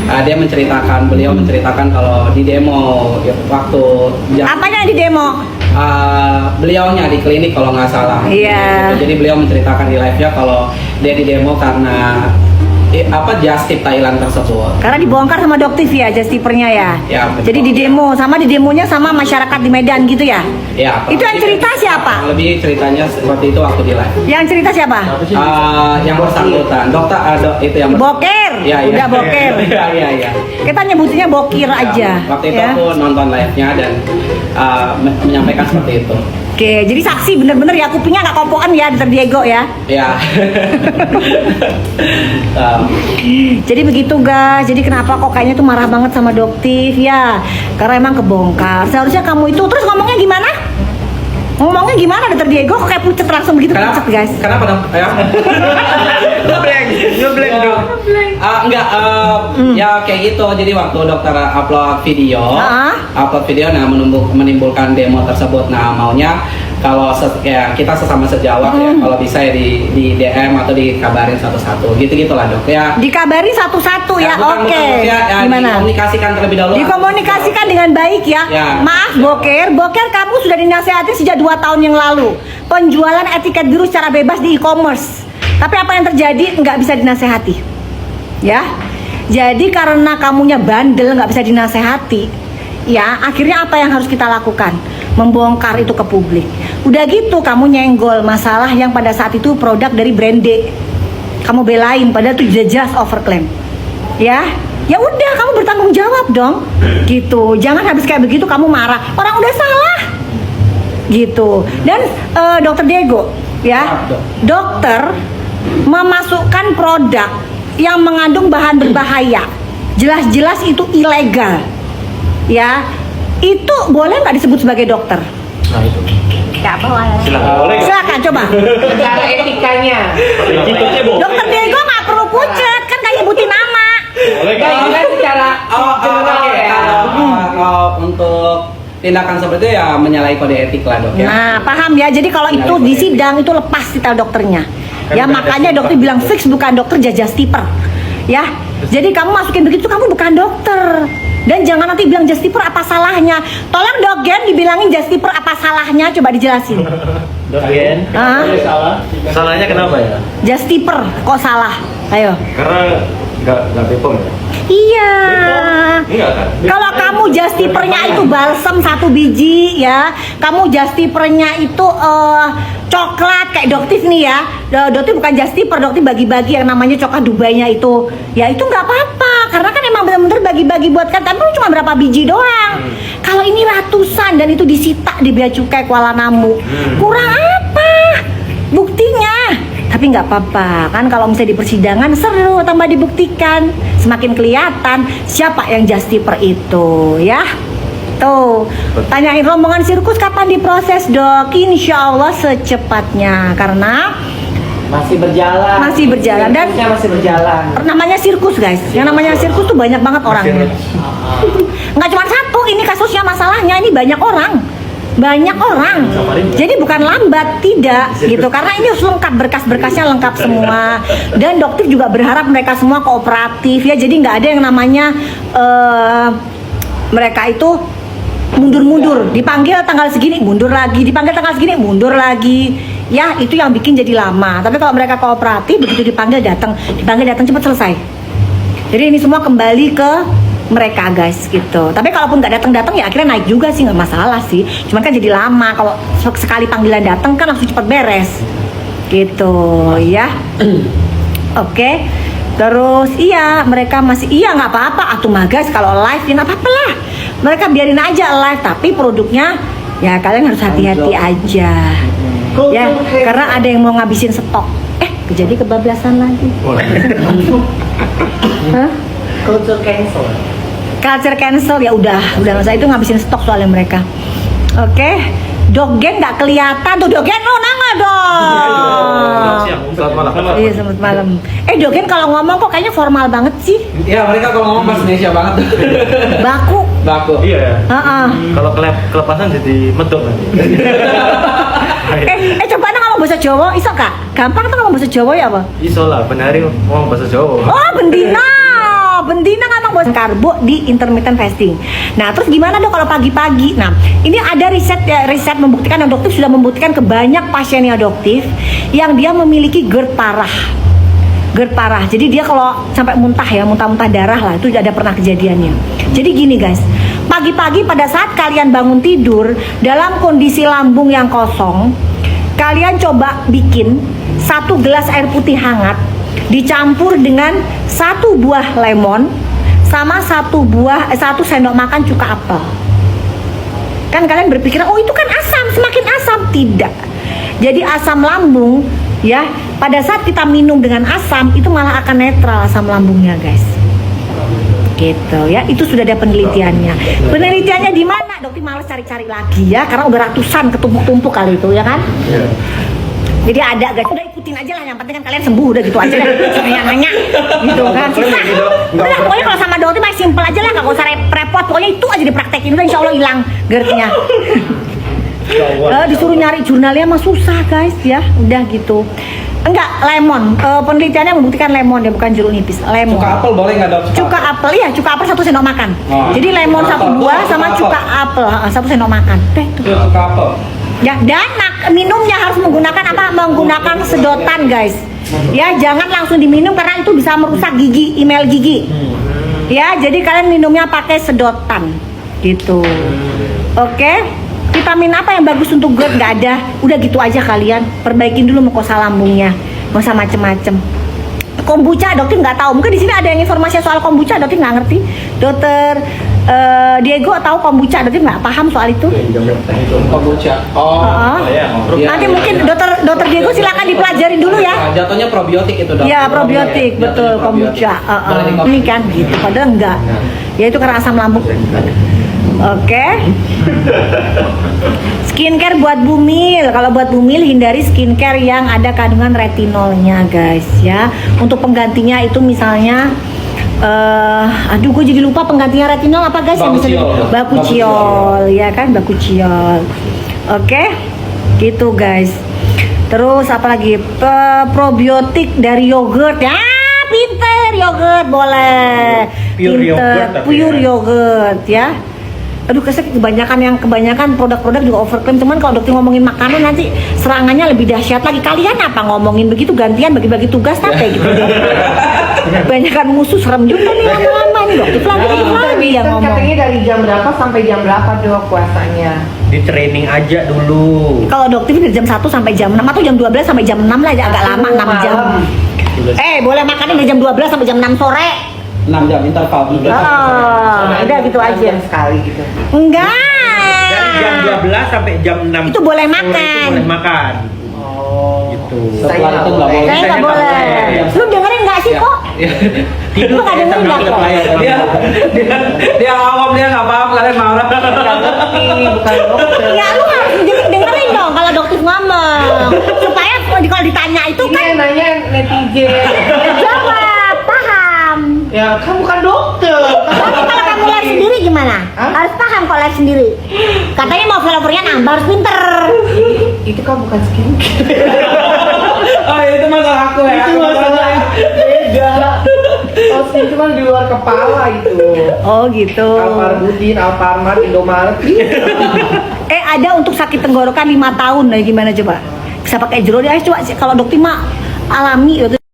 Beliau menceritakan kalau di demo waktu Apanya di demo? beliaunya di klinik kalau nggak salah. Iya. Gitu. Jadi beliau menceritakan di live-nya kalau dia di demo karena just tip Thailand tersebut. Karena dibongkar sama Doktif ya, justipernya ya. Ya, betul. Jadi di demonya sama masyarakat di Medan gitu ya. Ya. Itu yang cerita siapa? Lebih ceritanya seperti itu waktu di live. Yang cerita siapa? Yang bersangkutan, itu yang Boker. Ya, Udah boker. Iya. Kita nyebutnya bokir aja. Waktu itu ya. aku nonton live-nya dan menyampaikan seperti itu. Oke, jadi saksi bener-bener ya kupingnya nggak kompokan ya, Dr. Diego ya. Ya. Jadi begitu guys. Jadi kenapa kok kayaknya tuh marah banget sama Doktif ya? Karena emang kebongkar. Seharusnya kamu itu terus ngomongnya gimana? Ngomongnya gimana Dr. Diego? Kok kayak pucet langsung begitu pucet guys? Kenapa dong? Ya. Ngeblank dong. Ya kayak gitu. Jadi waktu dokter upload video, menimbulkan demo tersebut. Nah maunya kalau kita sesama sejawat ya, kalau bisa ya di DM atau dikabarin satu-satu, gitu-gitulah dok ya. Dikabarin satu-satu ya, oke. Gimana? Dikomunikasikan terlebih dahulu. Dikomunikasikan dengan baik ya. Maaf Boker kamu sudah dinasehati sejak 2 tahun yang lalu. Penjualan etiket biru secara bebas di e-commerce. Tapi apa yang terjadi nggak bisa dinasehati, ya. Jadi karena kamunya bandel nggak bisa dinasehati, ya akhirnya apa yang harus kita lakukan? Membongkar itu ke publik. Udah gitu kamu nyenggol masalah yang pada saat itu produk dari brand D. Kamu belain padahal itu jelas overclaim. Ya udah kamu bertanggung jawab dong. Gitu. Jangan habis kayak begitu kamu marah. Orang udah salah. Gitu. Dan Dokter Diego, ya. Dokter memasukkan produk yang mengandung bahan berbahaya. Jelas-jelas itu ilegal. Ya. Itu boleh nggak disebut sebagai dokter? Nah itu. Nggak boleh. Silakan coba. Cara etikanya. Dokter Diego nggak perlu pucet, kan kayak nyebutin nama. Kan secara kalau untuk tindakan seperti itu ya menyalahi kode etik lah dok ya. Nah paham ya. Jadi kalau itu di sidang itu lepas titel dokternya. Ya makanya dokter bilang fix bukan dokter just tipper. Ya. Jadi kamu masukin begitu kamu bukan dokter. Dan jangan nanti bilang just tipper apa salahnya. Tolong Dogen dibilangin just tipper apa salahnya, coba dijelasin. Dogen, salah. Salahnya kenapa ya? Just tipper kok salah? Ayo. Karena nggak bepom ya? Iya. Enggak kan? Kalau kamu just tippernya itu balsam 1 biji ya, kamu just tippernya itu coklat kayak Doktif nih ya. Doktif bukan just tipper, Doktif bagi-bagi yang namanya coklat Dubainya itu. Ya itu nggak apa-apa, karena kan emang bener-bener bagi-bagi buat kan, tapi cuma berapa biji doang. Kalau ini ratusan dan itu disita di Bea Cukai Kuala Namu, kurang apa? Buktinya. Tapi nggak apa-apa kan, kalau misalnya di persidangan seru tambah dibuktikan, semakin kelihatan siapa yang just tipper itu ya. Tuh, tanyain rombongan sirkus kapan diproses dok? Insya Allah secepatnya karena masih berjalan. Dan masih berjalan. namanya sirkus guys, yang namanya sirkus tuh banyak banget orangnya. Nggak cuma satu, ini kasusnya masalahnya ini banyak orang. Jadi bukan lambat, tidak gitu, karena ini harus lengkap, berkas-berkasnya lengkap semua. Dan dokter juga berharap mereka semua kooperatif ya, jadi nggak ada yang namanya mereka itu mundur-mundur, dipanggil tanggal segini mundur lagi, dipanggil tanggal segini mundur lagi ya, itu yang bikin jadi lama. Tapi kalau mereka kooperatif, begitu dipanggil datang cepat selesai. Jadi ini semua kembali ke mereka guys gitu. Tapi kalaupun nggak datang ya akhirnya naik juga sih, nggak masalah sih. Cuman kan jadi lama, kalau sekali panggilan datang kan langsung cepet beres gitu ya. Oke. Terus iya mereka masih nggak apa-apa atuh mah guys, kalau live ya nggak apa-apa lah. Mereka biarin aja live, tapi produknya ya kalian harus hati-hati aja. Ya karena ada yang mau ngabisin stok. Jadi kebablasan lagi. Hah? Culture cancel ya udah nggak usah, itu ngabisin stok soalnya mereka. Oke. Dogen nggak kelihatan tuh, Dogen lo nangga dong. Selamat malam. Iya selamat malam. Dogen kalau ngomong kok kayaknya formal banget sih. Ya mereka kalau ngomong bahasa Indonesia banget. Baku. Iya. Kalau kelepasan jadi medok nanti. Coba ngomong bahasa Jawa, iso kak? Gampang tuh ngomong bahasa Jawa ya apa? Iso lah, benari ngomong bahasa Jawa. Oh bendina ngomong karbo di intermittent fasting. Nah, terus gimana dok kalau pagi-pagi? Nah, ini ada riset membuktikan, dan dokter sudah membuktikan ke banyak pasien yang adoptif yang dia memiliki GERD parah. GERD parah. Jadi dia kalau sampai muntah darah lah, itu ada pernah kejadiannya. Jadi gini guys, pagi-pagi pada saat kalian bangun tidur dalam kondisi lambung yang kosong, kalian coba bikin 1 gelas air putih hangat dicampur dengan 1 buah lemon sama 1 sendok makan cuka apel. Kan kalian berpikir, oh itu kan asam, semakin asam. Tidak. Jadi asam lambung ya, pada saat kita minum dengan asam itu malah akan netral asam lambungnya guys. Gitu ya, itu sudah ada penelitiannya. Penelitiannya di mana? Dokter males cari-cari lagi ya, karena udah ratusan ketumpuk-tumpuk kali itu ya kan. Jadi ada guys, udah ikutin aja lah, yang penting kan kalian sembuh, udah gitu aja deh. Nanya gitu kan, susah. Udah pokoknya kalau sama dokter masih simpel aja lah, nggak usah repot. Pokoknya itu aja dipraktekin, udah insya Allah hilang GERD-nya. Disuruh nyari jurnalnya mah susah guys ya, udah gitu. Enggak, lemon. Penelitiannya membuktikan lemon ya, bukan jeruk nipis. Lemon. Cuka apel boleh nggak dok? Cuka apel ya, cuka apel 1 sendok makan. Oh. Jadi lemon 1 buah sama cuka apel 1 sendok makan. Itu. Cuka apel. Ya, dan minumnya harus menggunakan apa? Menggunakan sedotan guys. Ya, jangan langsung diminum karena itu bisa merusak gigi, email gigi. Ya, jadi kalian minumnya pakai sedotan. Gitu. Oke. Vitamin apa yang bagus untuk GERD? Nggak ada. Udah gitu aja kalian. Perbaikin dulu mukosa lambungnya. Nggak usah macem-macem. Kombucha dokter nggak tahu. Mungkin di sini ada yang informasi soal kombucha, dokter nggak ngerti. Dokter Diego tahu kombucha, dokter nggak paham soal itu. Kombucha. Oh. Nanti mungkin dokter Diego silakan dipelajarin dulu ya. Jatuhnya probiotik itu dok. Ya probiotik, betul kombucha. Ini kan gitu. Padahal enggak. Ya itu karena asam lambung. Oke. Skincare buat bumil. Kalau buat bumil hindari skincare yang ada kandungan retinolnya guys ya. Untuk penggantinya itu misalnya aduh gue jadi lupa penggantinya retinol apa guys yang bisa bakuchiol ya kan, bakuchiol. Oke. Gitu guys. Terus apalagi probiotik dari yogurt ya. Pinter, yogurt boleh. Pure yogurt ya. Aduh, kebanyakan produk-produk juga overclaim. Cuman kalau dokter ngomongin makanan nanti serangannya lebih dahsyat lagi. Kalian apa ngomongin begitu, gantian bagi-bagi tugas tapi gitu deh. Kebanyakan musuh, serem juga nih lama-lama nih dokter lagi yang ngomong. Katanya dari jam berapa sampai jam berapa dok puasanya? Di training aja dulu. Kalau dokter dari jam 1 sampai jam 6 atau jam 12 sampai jam 6 lah, agak lama 6 jam. Boleh makannya dari jam 12 sampai jam 6 sore. 6 jam interval. Udah gitu aja. Sekali gitu. Enggak. Dari jam 12 sampai jam 6 Itu boleh makan. Itu boleh makan. Oh. Gitu. Setelah itu nggak boleh. Saya nggak boleh. Lu dengerin nggak sih kok? Tidur Lu nggak dengerin nggak kok? Dia awam, dia nggak paham, kalian marah. Ini bukan dokter. Ya lu harus dengerin dong kalau dokter ngomong supaya kalau ditanya itu Ini kan yang nanya netizen. jawab paham. Ya kan bukan dokter. Tapi kalau kamu lihat sendiri gimana? Hah? Harus paham kalau lihat sendiri. Katanya mau followernya nambah, harus pinter. Itu kan bukan skincare. Oh itu masalah aku ya. Itu masalah beda. Oh, itu kan di luar kepala itu. Oh gitu. Alfarbudin, Alfamart, Indomaret. Ada untuk sakit tenggorokan 5 tahun, nah gimana coba? Bisa pakai jeruk dia, coba kalau dokter mah alami,